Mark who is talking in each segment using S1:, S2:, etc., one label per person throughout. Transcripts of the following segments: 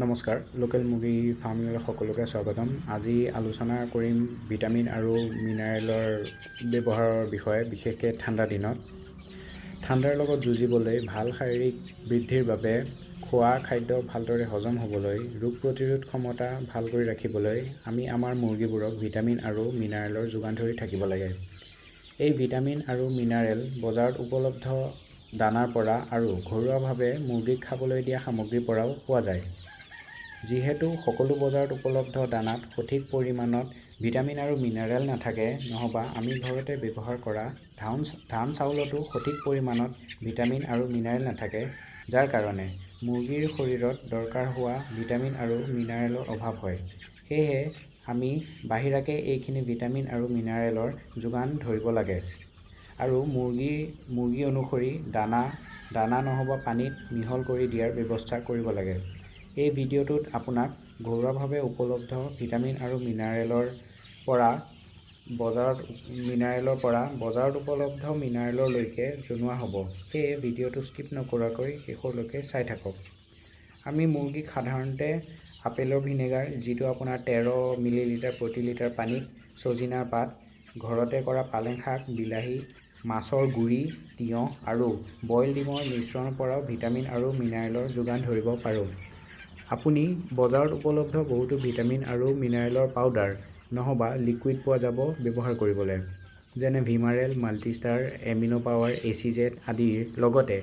S1: নমস্কাৰ লোকেল মুৰ্গী ফাৰ্মিঙলৈ সকলোকে স্বাগতম। আজি আলোচনা কৰিম ভিটামিন আৰু মিনাৰেলৰ ব্যৱহাৰৰ বিষয়ে, বিশেষকৈ ঠাণ্ডা দিনত। ঠাণ্ডাৰ লগত যুঁজিবলৈ ভাল শাৰীৰিক বৃদ্ধিৰ বাবে খোৱা খাদ্য ভালদৰে হজম হ'বলৈ, ৰোগ প্ৰতিৰোধ ক্ষমতা ভাল কৰি ৰাখিবলৈ আমি আমাৰ মুৰ্গীবোৰক ভিটামিন আৰু মিনাৰেলৰ যোগান ধৰি থাকিব লাগে। এই ভিটামিন আৰু মিনাৰেল বজাৰত উপলব্ধ দানাৰ পৰা আৰু ঘৰুৱাভাৱে মুৰ্গীক খাবলৈ দিয়া সামগ্ৰীৰ পৰাও পোৱা যায়। যিহেতু সকলো বজাৰত উপলব্ধ দানাত সঠিক পৰিমাণত ভিটামিন আৰু মিনাৰেল নাথাকে, নহবা আমি ঘৰতে ব্যৱহাৰ কৰা ধান চাউলতো সঠিক পৰিমাণত ভিটামিন আৰু মিনাৰেল নাথাকে, যাৰ কাৰণে মুৰ্গীৰ শৰীৰত দৰকাৰ হোৱা ভিটামিন আৰু মিনাৰেলৰ অভাৱ হয়। সেয়েহে আমি বাহিৰাকে এইখিনি ভিটামিন আৰু মিনাৰেলৰ যোগান ধৰিব লাগে আৰু মুৰ্গী অনুসৰি দানা নহবা পানীত মিহল কৰি দিয়াৰ ব্যৱস্থা কৰিব লাগে। এই ভিডিঅ'টোত আপোনাক ঘৰুৱাভাৱে উপলব্ধ ভিটামিন আৰু মিনাৰেলৰ পৰা বজাৰত উপলব্ধ মিনাৰেললৈকে জনোৱা হ'ব। সেয়ে ভিডিঅ'টো স্কিপ নকৰাকৈ শেষলৈকে চাই থাকক। আমি মুৰ্গীক সাধাৰণতে আপেলৰ ভিনেগাৰ, যিটো আপোনাৰ 13 মিলিলিটাৰ প্ৰতি লিটাৰ পানীত, ছজিনাৰ পাত, ঘৰতে কৰা পালেং শাক, বিলাহী, মাছৰ গুড়ি, তিয়ঁহ আৰু বইল ডিমৰ মিশ্ৰণৰ পৰাও ভিটামিন আৰু মিনাৰেলৰ যোগান ধৰিব পাৰোঁ। আপুনি বজাৰত উপলব্ধ বহুতো ভিটামিন আৰু মিনাৰেলৰ পাউডাৰ নহবা লিকুইড পোৱা যাব ব্যৱহাৰ কৰিবলৈ, যেনে ভিমাৰেল, মাল্টিষ্টাৰ, এমিনো পাৱাৰ, এচিজেট আদিৰ লগতে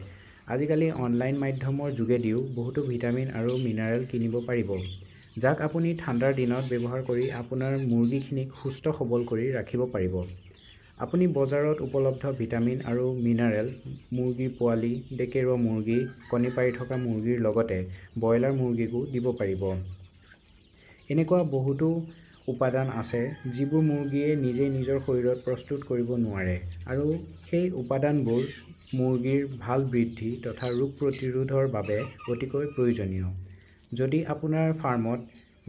S1: আজিকালি অনলাইন মাধ্যমৰ যোগেদিও বহুতো ভিটামিন আৰু মিনাৰেল কিনিব পাৰিব, যাক আপুনি ঠাণ্ডাৰ দিনত ব্যৱহাৰ কৰি আপোনাৰ মুৰ্গীখিনিক সুস্থ সবল কৰি ৰাখিব পাৰিব। আপুনি বজাৰত উপলব্ধ ভিটামিন আৰু মিনাৰেল মুৰ্গীৰ পোৱালি, ডেকেৰুৱা মুৰ্গী, কণী পাৰি থকা মুৰ্গীৰ লগতে ব্ৰইলাৰ মুৰ্গীকো দিব পাৰিব। এনেকুৱা বহুতো উপাদান আছে যিবোৰ মুৰ্গীয়ে নিজেই নিজৰ শৰীৰত প্ৰস্তুত কৰিব নোৱাৰে আৰু সেই উপাদানবোৰ মুৰ্গীৰ ভাল বৃদ্ধি তথা ৰোগ প্ৰতিৰোধৰ বাবে অতিকৈ প্ৰয়োজনীয়। যদি আপোনাৰ ফাৰ্মত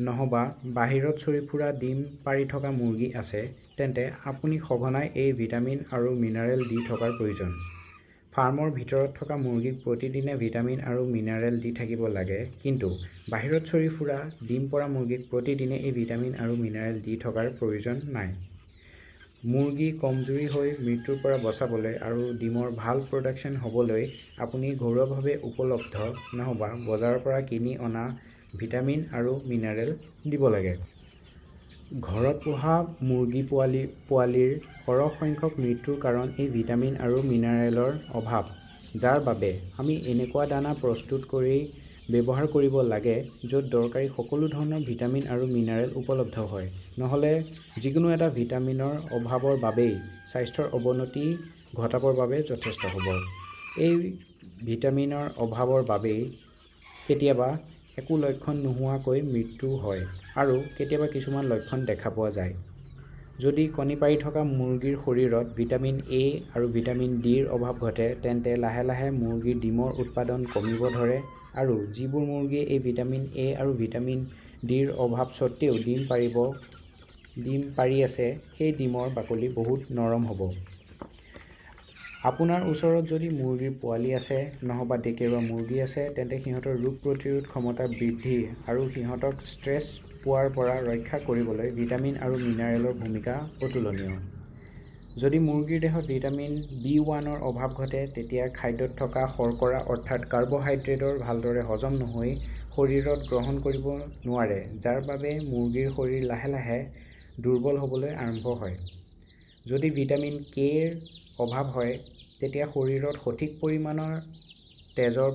S1: নহবা বাহিৰত চৰি ফুৰা ডিম পাৰি থকা মুৰ্গী আছে, তেন্তে আপুনি সঘনাই এই ভিটামিন আৰু মিনাৰেল দি থকাৰ প্ৰয়োজন। ফাৰ্মৰ ভিতৰত থকা মুৰ্গীক প্ৰতিদিনে ভিটামিন আৰু মিনাৰেল দি থাকিব লাগে, কিন্তু বাহিৰত চৰি ফুৰা ডিম পৰা মুৰ্গীক প্ৰতিদিনে এই ভিটামিন আৰু মিনাৰেল দি থকাৰ প্ৰয়োজন নাই। মুৰ্গী কমজুৰি হৈ মৃত্যুৰ পৰা বচাবলৈ আৰু ডিমৰ ভাল প্ৰডাকশ্যন হ'বলৈ আপুনি ঘৰুৱাভাৱে উপলব্ধ নহবা বজাৰৰ পৰা কিনি অনা ভিটামিন আৰু মিনাৰেল দিব লাগে। ঘৰত পোহা মুৰ্গী পোৱালিৰ সৰহ সংখ্যক মৃত্যুৰ কাৰণ এই ভিটামিন আৰু মিনাৰেলৰ অভাৱ, যাৰ বাবে আমি এনেকুৱা দানা প্ৰস্তুত কৰি ব্যৱহাৰ কৰিব লাগে য'ত দৰকাৰী সকলো ধৰণৰ ভিটামিন আৰু মিনাৰেল উপলব্ধ হয়। নহ'লে যিকোনো এটা ভিটামিনৰ অভাৱৰ বাবেই স্বাস্থ্যৰ অৱনতি ঘটাবৰ বাবে যথেষ্ট হ'ব। এই ভিটামিনৰ অভাৱৰ বাবেই কেতিয়াবা একো লক্ষণ নোহোৱাকৈ মৃত্যু হয় আৰু কেতিয়াবা কিছুমান লক্ষণ দেখা পোৱা যায়। যদি কণী পাৰি থকা মুৰ্গীৰ শৰীৰত ভিটামিন এ আৰু ভিটামিন ডিৰ অভাৱ ঘটে, তেন্তে লাহে লাহে মুৰ্গীৰ ডিমৰ উৎপাদন কমিব ধৰে আৰু যিবোৰ মুৰ্গীয়ে এই ভিটামিন এ আৰু ভিটামিন ডিৰ অভাৱ স্বত্তেও ডিম পাৰি আছে, সেই ডিমৰ বাকলি বহুত নৰম হ'ব। আপোনাৰ ওচৰত যদি মুৰ্গীৰ পোৱালি আছে নহবা ডেকেৰুৱা মুৰ্গী আছে, তেন্তে সিহঁতৰ ৰোগ প্ৰতিৰোধ ক্ষমতা বৃদ্ধি আৰু সিহঁতক ষ্ট্ৰেছ পোৱাৰ পৰা ৰক্ষা কৰিবলৈ ভিটামিন আৰু মিনাৰেলৰ ভূমিকা অতুলনীয়। যদি মুৰ্গীৰ দেহত ভিটামিন B1ৰ অভাৱ ঘটে, তেতিয়া খাদ্যত থকা শৰ্কৰা অৰ্থাৎ কাৰ্বহাইড্ৰেটৰ ভালদৰে হজম নহৈ শৰীৰত গ্ৰহণ কৰিব নোৱাৰে, যাৰ বাবে মুৰ্গীৰ শৰীৰ লাহে লাহে দুৰ্বল হ'বলৈ আৰম্ভ হয়। যদি ভিটামিন কেৰ অভাৱ হয়, তেতিয়া শৰীৰত সঠিক পৰিমাণৰ তেজৰ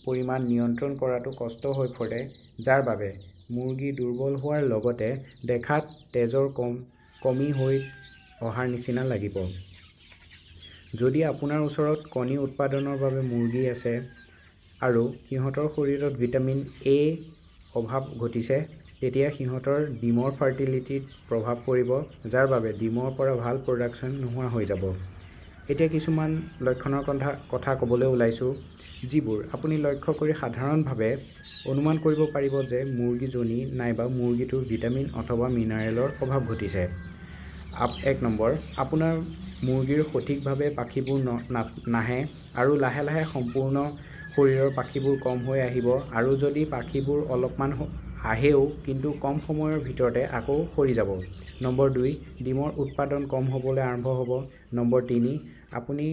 S1: পৰিমাণ নিয়ন্ত্ৰণ কৰাটো কষ্ট হৈ পৰে, যাৰ বাবে মুৰ্গী দুৰ্বল হোৱাৰ লগতে দেখাত তেজৰ কমি হৈ অহাৰ নিচিনা লাগিব। যদি আপোনাৰ ওচৰত কণী উৎপাদনৰ বাবে মুৰ্গী আছে আৰু সিহঁতৰ শৰীৰত ভিটামিন এ অভাৱ ঘটিছে, তেতিয়া সিহঁতৰ ডিমৰ ফাৰ্টিলিটিত প্ৰভাৱ পৰিব, যাৰ বাবে ডিমৰ পৰা ভাল প্ৰডাকশ্যন নোহোৱা হৈ যাব। এতিয়া কিছুমান লক্ষণৰ কথা ক'বলৈ ওলাইছোঁ, যিবোৰ আপুনি লক্ষ্য কৰি সাধাৰণভাৱে অনুমান কৰিব পাৰিব যে মুৰ্গীজনী নাইবা মুৰ্গীটোৰ ভিটামিন অথবা মিনাৰেলৰ অভাৱ ঘটিছে। 1 নম্বৰ, আপোনাৰ মুৰ্গীৰ সঠিকভাৱে পাখিবোৰ নাহে আৰু লাহে লাহে সম্পূৰ্ণ শৰীৰৰ পাখিবোৰ কম হৈ আহিব আৰু যদি পাখিবোৰ অলপমান আহেও কিন্তু কম সময়ৰ ভিতৰতে আকৌ সৰি যাব। নম্বৰ 2, ডিমৰ উৎপাদন কম হ'বলৈ আৰম্ভ হ'ব। নম্বৰ 3, আপুনি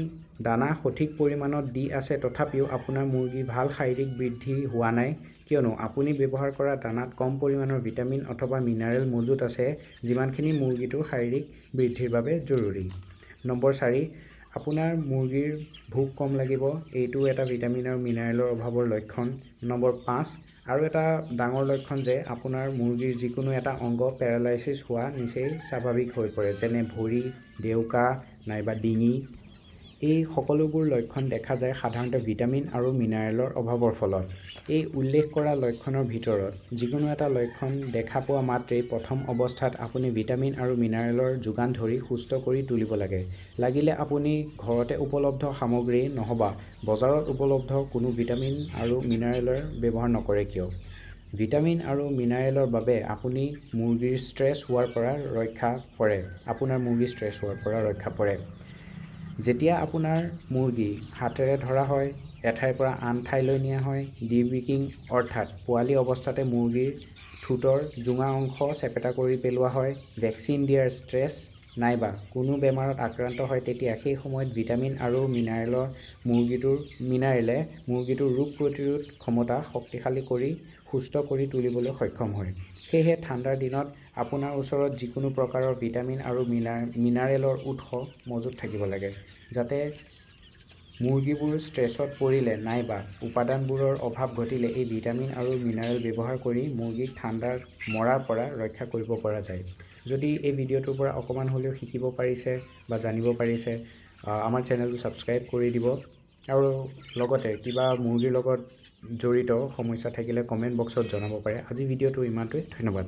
S1: দানা সঠিক পৰিমাণত দি আছে তথাপিও আপোনাৰ মুৰ্গী ভাল শাৰীৰিক বৃদ্ধি হোৱা নাই কিয়নো আপুনি ব্যৱহাৰ কৰা দানাত কম পৰিমাণৰ ভিটামিন অথবা মিনাৰেল মজুত আছে যিমানখিনি মুৰ্গীটোৰ শাৰীৰিক বৃদ্ধিৰ বাবে জৰুৰী। নম্বৰ 4, আপোনাৰ মুৰ্গীৰ ভোক কম লাগিব, এইটো এটা ভিটামিন আৰু মিনাৰেলৰ অভাৱৰ লক্ষণ। নম্বৰ 5, আৰু এটা ডাঙৰ লক্ষণ যে আপোনাৰ মুৰ্গীৰ যিকোনো এটা অংগ পেৰালাইচিছ হোৱা নিচেই স্বাভাৱিক হৈ পৰে, যেনে ভৰি, ডেউকা নাইবা ডিঙি। এই সকলোবোৰ লক্ষণ দেখা যায় সাধাৰণতে ভিটামিন আৰু মিনাৰেলৰ অভাৱৰ ফলত। এই উল্লেখ কৰা লক্ষণৰ ভিতৰত যিকোনো এটা লক্ষণ দেখা পোৱা মাত্ৰেই প্ৰথম অৱস্থাত আপুনি ভিটামিন আৰু মিনাৰেলৰ যোগান ধৰি সুস্থ কৰি তুলিব লাগে। লাগিলে আপুনি ঘৰতে উপলব্ধ সামগ্ৰী নহবা বজাৰত উপলব্ধ কোনো ভিটামিন আৰু মিনাৰেলৰ ব্যৱহাৰ নকৰে কিয়। ভিটামিন আৰু মিনাৰেলৰ বাবে আপুনি মুৰ্গীৰ ষ্ট্ৰেছ হোৱাৰ পৰা ৰক্ষা পৰে। যেতিয়া আপোনাৰ মুৰ্গী হাতেৰে ধৰা হয়, এঠাইৰ পৰা আন ঠাইলৈ নিয়া হয়, ডিব্ৰিকিং অৰ্থাৎ পোৱালি অৱস্থাতে মুৰ্গীৰ ঠোঁটৰ জোঙা অংশ চেপেটা কৰি পেলোৱা হয়, ভেকচিন দিয়াৰ ষ্ট্ৰেছ নাইবা কোনো বেমাৰত আক্ৰান্ত হয় তেতিয়া সেই সময়ত ভিটামিন আৰু মিনাৰেলে মুৰ্গীটোৰ ৰোগ প্ৰতিৰোধ ক্ষমতা শক্তিশালী কৰি সুস্থ কৰি তুলিবলৈ সক্ষম হয়। সেয়েহে ঠাণ্ডাৰ দিনত আপোনাৰ ওচৰত যিকোনো প্ৰকাৰৰ ভিটামিন আৰু মিনাৰেলৰ উৎস মজুত থাকিব লাগে, যাতে মুৰ্গীবোৰ ষ্ট্ৰেছত পৰিলে নাইবা উপাদানবোৰৰ অভাৱ ঘটিলে এই ভিটামিন আৰু মিনাৰেল ব্যৱহাৰ কৰি মুৰ্গীক ঠাণ্ডাৰ মৰাৰ পৰা ৰক্ষা কৰিব পৰা যায়। যদি এই ভিডিঅ'টোৰ পৰা অকণমান হ'লেও শিকিব পাৰিছে বা জানিব পাৰিছে, আমাৰ চেনেলটো ছাবস্ক্ৰাইব কৰি দিব আৰু লগতে কিবা মুৰ্গীৰ লগত জড়িত সমস্যা থাকিলে কমেণ্ট বক্সত জনাব পাৰে। আজি ভিডিঅ'টো ইমানটোৱেই, ধন্যবাদ।